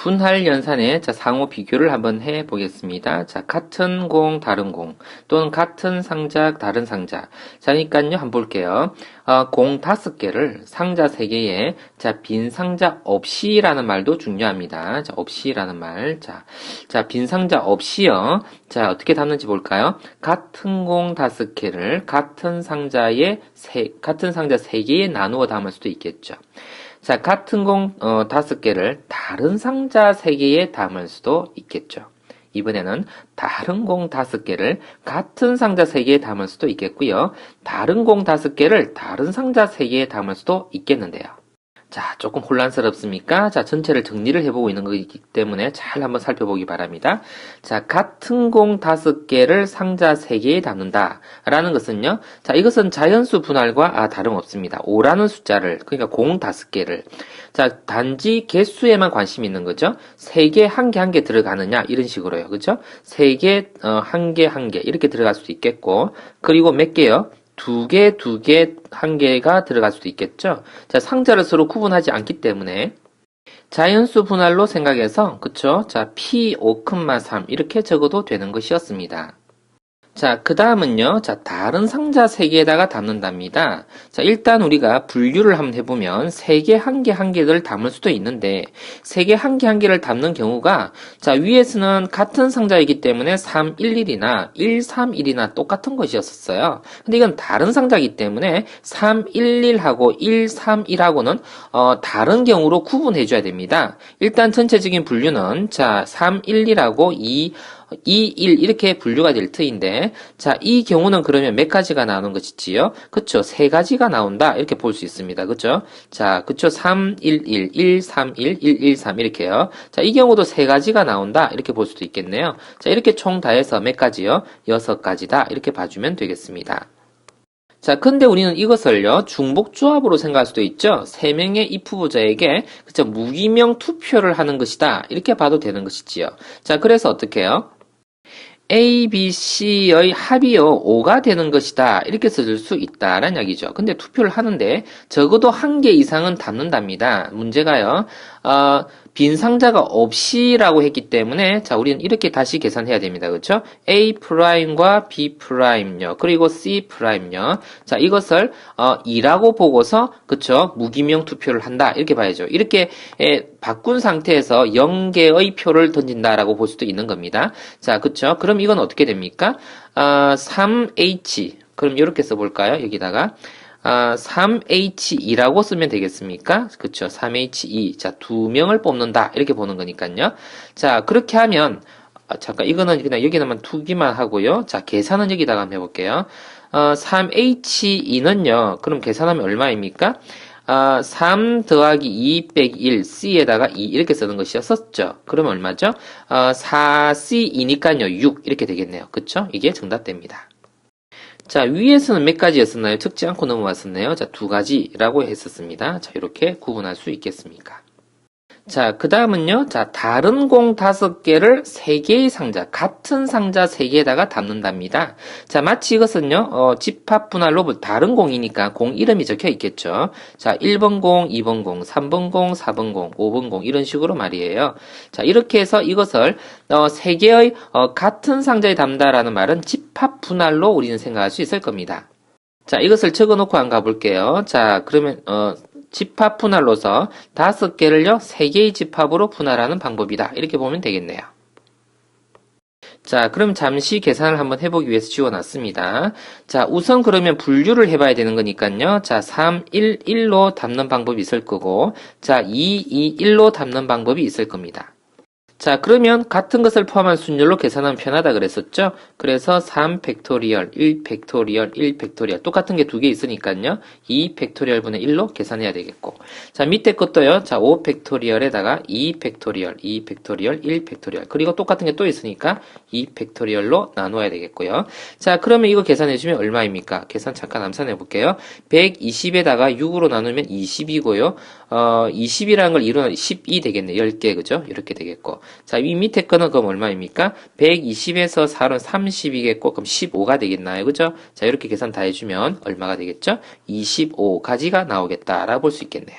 분할 연산의 상호 비교를 한번 해 보겠습니다. 자, 같은 공, 다른 공, 또는 같은 상자, 다른 상자. 자, 그러니까요, 한번 볼게요. 공 5개를 상자 3개에, 빈 상자 없이라는 말도 중요합니다. 자, 없이라는 말. 자, 빈 상자 없이요. 자, 어떻게 담는지 볼까요? 같은 공 5개를 같은 상자 3개에 나누어 담을 수도 있겠죠. 자, 같은 공 5개를 다른 상자 3개에 담을 수도 있겠죠. 이번에는 다른 공 5개를 같은 상자 3개에 담을 수도 있겠고요. 다른 공 5개를 다른 상자 3개에 담을 수도 있겠는데요. 자, 조금 혼란스럽습니까? 자, 전체를 정리를 해보고 있는 거기 때문에 잘 한번 살펴보기 바랍니다. 자, 같은 공 5개를 상자 3개에 담는다. 라는 것은요, 자, 이것은 자연수 분할과 다름없습니다. 5라는 숫자를, 그러니까 공 5개를. 자, 단지 개수에만 관심이 있는 거죠. 3개, 1개, 1개 들어가느냐, 이런 식으로요. 그죠? 3개, 1개, 1개, 이렇게 들어갈 수도 있겠고, 그리고 몇 개요? 2개, 2개, 1개가 들어갈 수도 있겠죠. 자, 상자를 서로 구분하지 않기 때문에 자연수 분할로 생각해서, 그쵸? 자, P5,3 이렇게 적어도 되는 것이었습니다. 자, 그 다음은요. 자, 다른 상자 3개에다가 담는답니다. 자, 일단 우리가 분류를 한번 해보면 3개, 1개, 1개를 담을 수도 있는데 3개, 1개, 1개를 담는 경우가 자, 위에서는 같은 상자이기 때문에 311이나 131이나 똑같은 것이었어요. 근데 이건 다른 상자이기 때문에 311하고 131하고는 다른 경우로 구분해 줘야 됩니다. 일단 전체적인 분류는 자, 311하고 2, 1 이렇게 분류가 될 터인데 자, 이 경우는 그러면 몇 가지가 나오는 것이지요? 그쵸? 3가지가 나온다. 이렇게 볼 수 있습니다. 그쵸? 자, 그쵸? 3, 1, 1, 1, 3, 1, 1, 1, 3 이렇게요. 자, 이 경우도 3가지가 나온다. 이렇게 볼 수도 있겠네요. 자, 이렇게 총 다 해서 몇 가지요? 6가지다. 이렇게 봐주면 되겠습니다. 자, 근데 우리는 이것을요, 중복조합으로 생각할 수도 있죠. 3명의 if 부자에게, 그쵸, 무기명 투표를 하는 것이다. 이렇게 봐도 되는 것이지요. 자, 그래서 어떻게 해요? A, B, C의 합이요 5가 되는 것이다 이렇게 써줄 수 있다라는 이야기죠. 근데 투표를 하는데 적어도 1개 이상은 담는답니다. 문제가요 빈 상자가 없이라고 했기 때문에 자, 우리는 이렇게 다시 계산해야 됩니다. 그렇죠? A'과 B'요. 그리고 C'요. 자, 이것을 2라고 보고서 그렇죠? 무기명 투표를 한다. 이렇게 봐야죠. 이렇게 바꾼 상태에서 0개의 표를 던진다라고 볼 수도 있는 겁니다. 자, 그렇죠? 그럼 이건 어떻게 됩니까? 3H. 그럼 이렇게 써 볼까요? 여기다가 3H2라고 쓰면 되겠습니까? 그쵸. 3H2. 자, 2명을 뽑는다. 이렇게 보는 거니까요. 자, 그렇게 하면, 잠깐, 이거는 그냥 여기다만 두기만 하고요. 자, 계산은 여기다가 한번 해볼게요. 3H2는요, 그럼 계산하면 얼마입니까? 3 더하기 2 빼기 1, C에다가 2 이렇게 쓰는 것이었었죠. 그러면 얼마죠? 4C2니까요, 6 이렇게 되겠네요. 그쵸? 이게 정답됩니다. 자, 위에서는 몇 가지였었나요? 적지 않고 넘어왔었네요. 자, 2가지라고 했었습니다. 자, 이렇게 구분할 수 있겠습니까? 자, 그 다음은요. 자, 다른 공 5개를 3개의 상자, 같은 상자 3개에다가 담는답니다. 자, 마치 이것은요, 집합 분할로 다른 공이니까 공 이름이 적혀 있겠죠. 자, 1번 공, 2번 공, 3번 공, 4번 공, 5번 공, 이런 식으로 말이에요. 자, 이렇게 해서 이것을 3개의 같은 상자에 담다라는 말은 집합 분할로 우리는 생각할 수 있을 겁니다. 자, 이것을 적어 놓고 한번 가볼게요. 자, 그러면, 집합 분할로서 5개를요, 3개의 집합으로 분할하는 방법이다. 이렇게 보면 되겠네요. 자, 그럼 잠시 계산을 한번 해보기 위해서 지워놨습니다. 자, 우선 그러면 분류를 해봐야 되는 거니까요. 자, 3, 1, 1로 담는 방법이 있을 거고, 자, 2, 2, 1로 담는 방법이 있을 겁니다. 자, 그러면 같은 것을 포함한 순열로 계산하면 편하다 그랬었죠? 그래서 3 팩토리얼, 1 팩토리얼, 1 팩토리얼 똑같은 게 2개 있으니까요. 2 팩토리얼분의 1로 계산해야 되겠고 자, 밑에 것도요. 자, 5 팩토리얼에다가 2 팩토리얼, 2 팩토리얼, 1 팩토리얼 그리고 똑같은 게 또 있으니까 2 팩토리얼로 나누어야 되겠고요. 자, 그러면 이거 계산해주면 얼마입니까? 계산 잠깐 암산해 볼게요. 120에다가 6으로 나누면 20이고요. 20이라는 걸 이루면 12 되겠네. 10개, 그죠? 이렇게 되겠고. 자, 이 밑에 거는 그럼 얼마입니까? 120에서 4는 30이겠고, 그럼 15가 되겠나요? 그죠? 자, 이렇게 계산 다 해주면 얼마가 되겠죠? 25가지가 나오겠다라고 볼 수 있겠네요.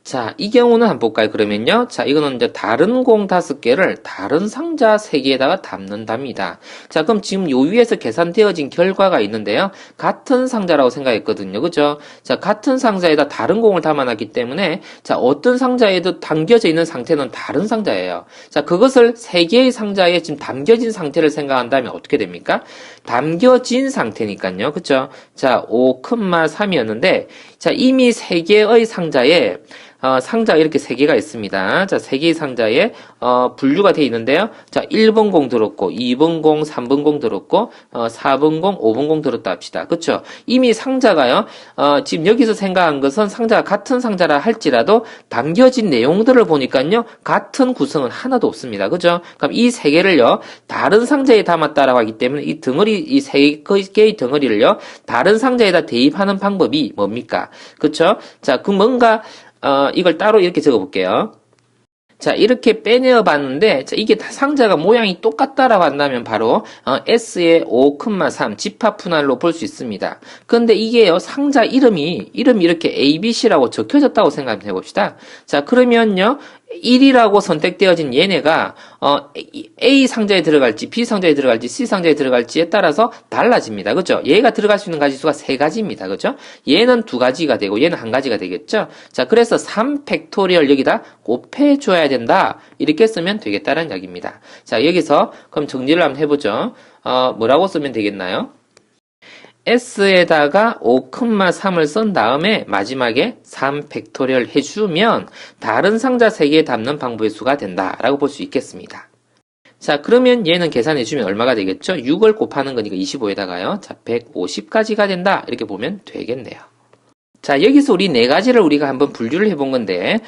자, 이 경우는 한번 볼까요? 그러면요. 자, 이거는 이제 다른 공 5개를 다른 상자 3개에다가 담는답니다. 자, 그럼 지금 요 위에서 계산되어진 결과가 있는데요. 같은 상자라고 생각했거든요. 그죠? 자, 같은 상자에다 다른 공을 담아놨기 때문에, 자, 어떤 상자에도 담겨져 있는 상태는 다른 상자예요. 자, 그것을 3개의 상자에 지금 담겨진 상태를 생각한다면 어떻게 됩니까? 담겨진 상태니까요. 그죠? 자, 5,3이었는데, 자, 이미 3개의 상자에 상자가 이렇게 3개가 있습니다. 자, 3개의 상자에 분류가 되어 있는데요. 자, 1번 공 들었고, 2번 공, 3번 공 들었고, 4번 공, 5번 공 들었다 합시다. 그쵸? 이미 상자가요, 지금 여기서 생각한 것은 상자가 같은 상자라 할지라도 담겨진 내용들을 보니까요, 같은 구성은 하나도 없습니다. 그죠? 그럼 이 3개를요, 다른 상자에 담았다라고 하기 때문에 이 덩어리, 이 3개의 덩어리를요, 다른 상자에다 대입하는 방법이 뭡니까? 그쵸? 자, 그 뭔가, 이걸 따로 이렇게 적어 볼게요. 자, 이렇게 빼내어 봤는데, 자, 이게 상자가 모양이 똑같다라고 한다면 바로, S의 5,3 집합 분할로 볼 수 있습니다. 근데 이게요, 상자 이름이 이렇게 ABC라고 적혀졌다고 생각해 봅시다. 자, 그러면요, 1이라고 선택되어진 얘네가 A 상자에 들어갈지 B 상자에 들어갈지 C 상자에 들어갈지에 따라서 달라집니다. 그죠? 얘가 들어갈 수 있는 가지수가 3가지입니다. 그죠? 얘는 2가지가 되고 얘는 1가지가 되겠죠? 자, 그래서 3팩토리얼 여기다 곱해줘야 된다. 이렇게 쓰면 되겠다는 이야기입니다. 자, 여기서 그럼 정리를 한번 해보죠. 뭐라고 쓰면 되겠나요? S에다가 5,3을 쓴 다음에 마지막에 3팩토리얼 해주면 다른 상자 3개에 담는 방법의 수가 된다라고 볼 수 있겠습니다. 자, 그러면 얘는 계산해주면 얼마가 되겠죠? 6을 곱하는 거니까 25에다가요. 자, 150까지가 된다. 이렇게 보면 되겠네요. 자, 여기서 우리 4가지를 우리가 한번 분류를 해본 건데,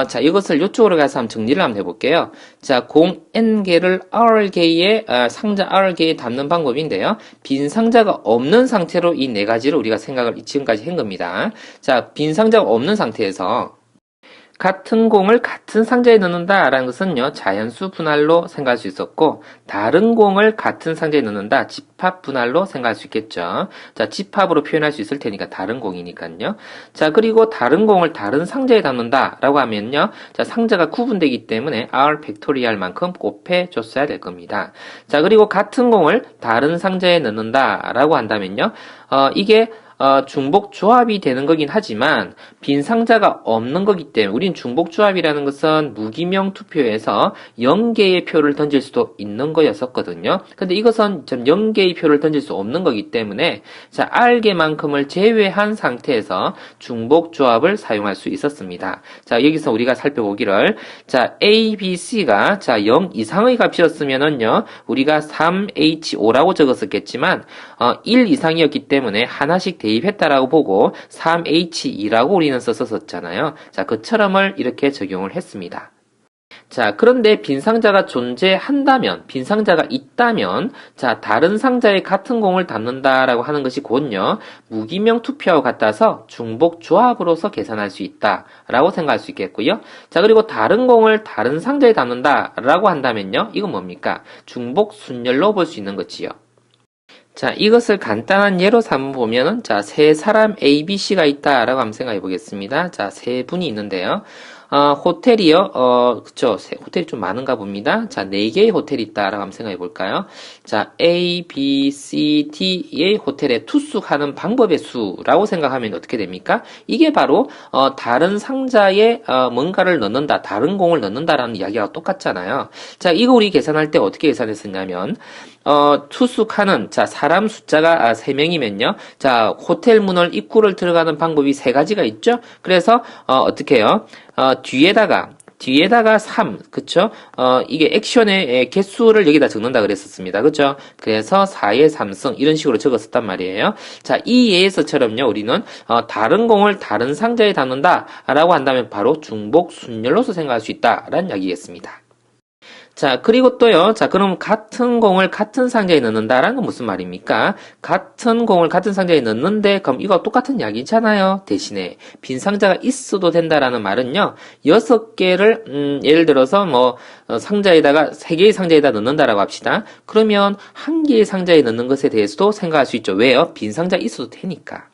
자, 이것을 이쪽으로 가서 한번 정리를 한번 해볼게요. 자, 공 N개를 R개의, 상자 R개에 담는 방법인데요. 빈 상자가 없는 상태로 이 4가지를 우리가 생각을 지금까지 한 겁니다. 자, 빈 상자가 없는 상태에서, 같은 공을 같은 상자에 넣는다라는 것은요, 자연수 분할로 생각할 수 있었고, 다른 공을 같은 상자에 넣는다, 집합 분할로 생각할 수 있겠죠. 자, 집합으로 표현할 수 있을 테니까 다른 공이니까요. 자, 그리고 다른 공을 다른 상자에 담는다라고 하면요, 자, 상자가 구분되기 때문에 R 팩토리얼만큼 곱해줬어야 될 겁니다. 자, 그리고 같은 공을 다른 상자에 넣는다라고 한다면요, 이게 중복 조합이 되는 거긴 하지만 빈 상자가 없는 거기 때문에 우린 중복 조합이라는 것은 무기명 투표에서 0개의 표를 던질 수도 있는 거였었거든요. 근데 이것은 0개의 표를 던질 수 없는 거기 때문에 자, R개만큼을 제외한 상태에서 중복 조합을 사용할 수 있었습니다. 자, 여기서 우리가 살펴보기를 자, A, B, C가 자, 0 이상의 값이었으면은요. 우리가 3H5라고 적었었겠지만 1 이상이었기 때문에 하나씩 대입했다라고 보고 3H2라고 우리는 썼었잖아요. 자, 그처럼을 이렇게 적용을 했습니다. 자, 그런데 빈 상자가 존재한다면, 빈 상자가 있다면, 자, 다른 상자에 같은 공을 담는다라고 하는 것이 곧요, 무기명 투표하고 같아서 중복 조합으로서 계산할 수 있다라고 생각할 수 있겠고요. 자, 그리고 다른 공을 다른 상자에 담는다라고 한다면요, 이건 뭡니까? 중복 순열로 볼 수 있는 거지요. 자, 이것을 간단한 예로 한번 보면은, 자, 세 사람 A, B, C가 있다라고 한번 생각해 보겠습니다. 자, 세 분이 있는데요. 호텔이요, 그쵸. 호텔이 좀 많은가 봅니다. 자, 4개의 호텔이 있다라고 한번 생각해 볼까요? 자, A, B, C, D의 호텔에 투숙하는 방법의 수라고 생각하면 어떻게 됩니까? 이게 바로, 다른 상자에, 뭔가를 넣는다, 다른 공을 넣는다라는 이야기가 똑같잖아요. 자, 이거 우리 계산할 때 어떻게 계산했었냐면, 투숙하는, 자, 사람 숫자가 3명이면요. 자, 호텔 문을, 입구를 들어가는 방법이 3가지가 있죠? 그래서, 어떻게 해요? 뒤에다가 3, 그쵸? 이게 액션의 개수를 여기다 적는다 그랬었습니다. 그쵸? 그래서 4의 3승, 이런 식으로 적었었단 말이에요. 자, 이 예에서처럼요, 우리는, 다른 공을 다른 상자에 담는다, 라고 한다면 바로 중복 순열로서 생각할 수 있다, 라는 이야기겠습니다. 자, 그리고 또요. 자, 그럼 같은 공을 같은 상자에 넣는다라는 건 무슨 말입니까? 같은 공을 같은 상자에 넣는데 그럼 이거 똑같은 이야기잖아요. 대신에 빈 상자가 있어도 된다라는 말은요. 6개를 예를 들어서 뭐 상자에다가 3개의 상자에다 넣는다라고 합시다. 그러면 1개의 상자에 넣는 것에 대해서도 생각할 수 있죠. 왜요? 빈 상자 있어도 되니까.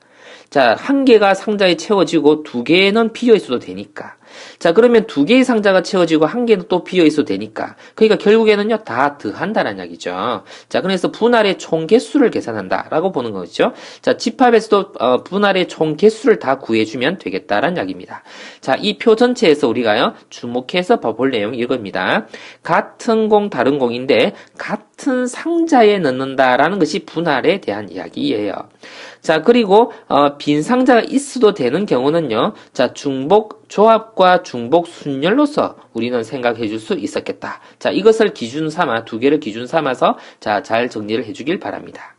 자, 1개가 상자에 채워지고 2개는 비어 있어도 되니까. 자, 그러면 두 개의 상자가 채워지고 한 개는 또 비어 있어도 되니까. 그러니까 결국에는요, 다 더한다는 이야기죠. 자, 그래서 분할의 총 개수를 계산한다라고 보는 거죠. 자, 집합에서도 분할의 총 개수를 다 구해주면 되겠다라는 이야기입니다. 자, 이 표 전체에서 우리가요, 주목해서 봐볼 내용이 이겁니다. 같은 공, 다른 공인데, 같은 상자에 넣는다라는 것이 분할에 대한 이야기예요. 자, 그리고 빈 상자가 있어도 되는 경우는요. 자, 중복 조합과 중복 순열로서 우리는 생각해 줄 수 있었겠다. 자, 이것을 기준 삼아 두 개를 기준 삼아서 자, 잘 정리를 해 주길 바랍니다.